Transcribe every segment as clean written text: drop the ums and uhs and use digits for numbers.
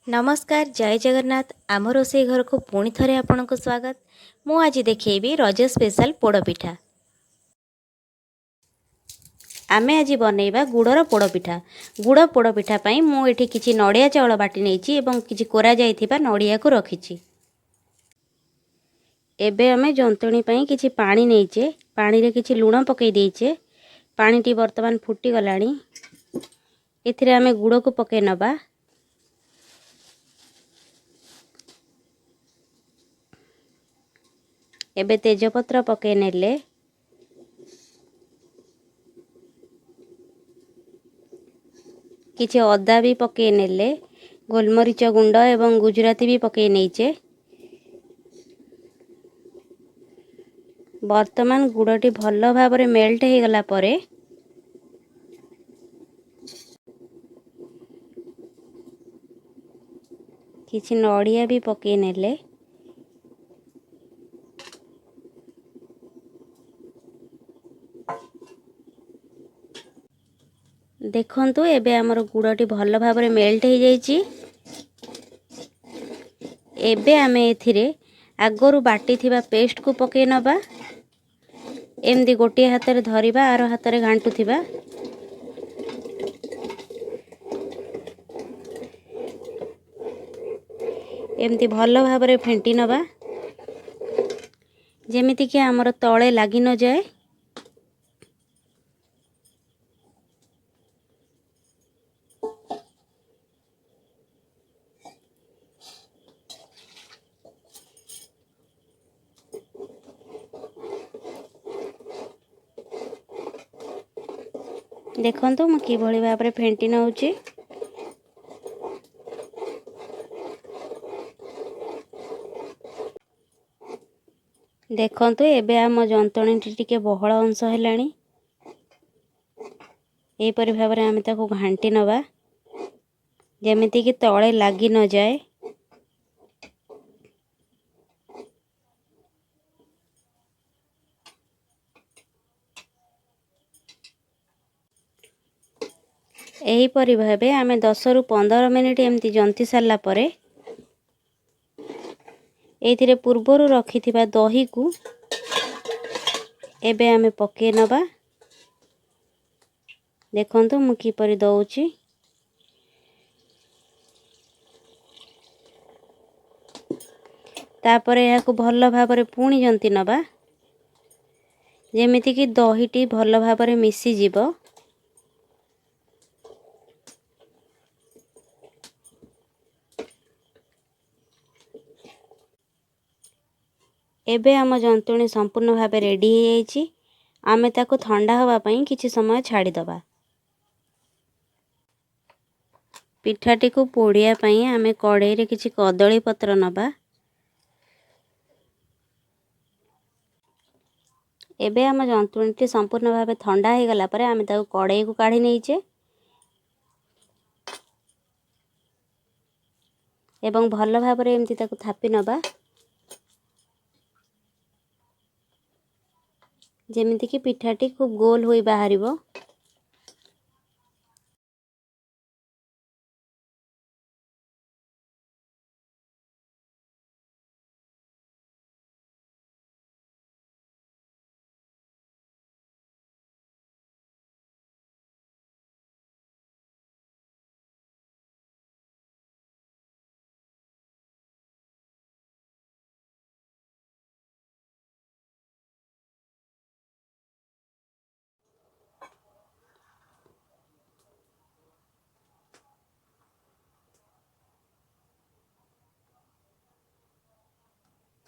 नमस्कार जय जगन्नाथ आम रोषे घर को पुणी थरे आपनको स्वागत। मु आज देखेबी रज स्पेशल पोड़पिठा। आमे आज बनैबा गुड़र पोड़पिठा। गुड़ पोड़पिठा पई मु एठी किछि नड़िया चाउल बाटी नेछि एवं किछि कोरा जाइथिबा नड़िया को रखिछि। एबे आमे जंतणी पई किछि पानी नेइछे। पानी रे किछि लूण पकई देइछे। पानीटी वर्तमान फुटी गलानी। एथिरे आमे गुड़ को पकई नबा। एबे तेजपत्र पकई नेले किछि अदा भी पकई नेले गोलमरीच गुंड एवं गुजराती भी पकई नेइछे। वर्तमान गुड़टी भल भाव मेल्ट हो गला परे किछि नड़िया भी पकई नेले। देखंतु एबे हमर गुड़टी भल भाव मेल्ट हो जाइछि। एबे आमे एथिरे आगरु बाटी थिबा पेस्ट को पकई नबा। एमदी गोटे हाथ रे धरिबा आरो हाथ रे घांटू थिबा। एमदी भल भाव फेंटी नबा जेमिति कि हमर तळे लागी न जाए। देखंतु मु कि भली भाव फेंटी नउची। देखंतु एबे आम जंतणी टिके बहळ अंश हेलानी। एही परि भाव आमे ताको घांटी नबा जेमिति कि तळे लागी न जाए। एही परि भाबे आमे 10 रु 15 मिनिट एमती जंती सारला परे एथिरे पूर्वरु रखिथिबा दही को एबे आमे पके नबा। देखंतु मु कि परि दउची। तापरे याको भल भाव पुणी जंती नबा जेमिति कि दहीटी भल भाव मिसी जीवो। एबे आम जंतुणी संपूर्ण भाव रेडी हो जाइछि। आमे ताको ठंडा हवा पई किछि समय छाड़ी दबा। पिठाटी को पोड़िया पई आमे कड़ाई रे किछि कदली पत्र नबा। एबे आम जंतुणी संपूर्ण भाव ठंडा हो गला परे आमे ताको कड़ाई को काढी नेइछे एवं भल भाव एमती ताको थापी नबा जेमिति कि पिठाटी खूब गोल होई बाहरिबो।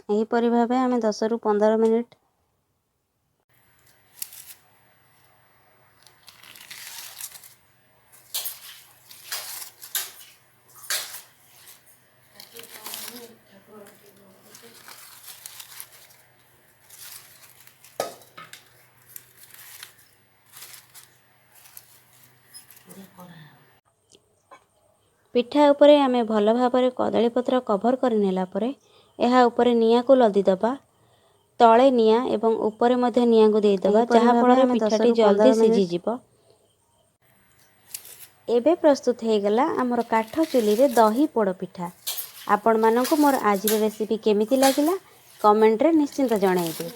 एही परि भाबे आमे 10 रु 15 मिनिट पिठा उपरे आमे भल भाव कदली पत्र कभर कर नेला परे एहा उपरे निया को लदी दबा। तळे निया एवं उपरे मध्य निया को देई दबा जहा फल पिठाटी जल्दी सिझी जिवो। एबे प्रस्तुत हो गला आमर काठ चुली रे दही पोड़ पिठा। आपण मानकु मोर आज रेसिपी केमिति लागिला कमेंट रे निश्चिंत जणाइबे।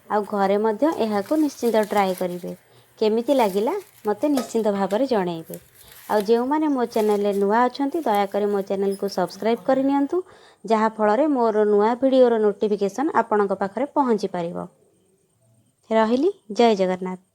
आ घरे मध्य एहाको निश्चिंत ट्राए करिवे। केमिति लागिला मते निश्चिंत भाबरे जणाइबे। आ जेउ माने मो चैनल रे नुआ अछंती दया करे मो चैनल को सब्सक्राइब करि नियंतु जहा फल रे मोर नुआ वीडियो रो नोटिफिकेशन आपणक पाखरे पहुंची परिबो। रहिली जय जगन्नाथ।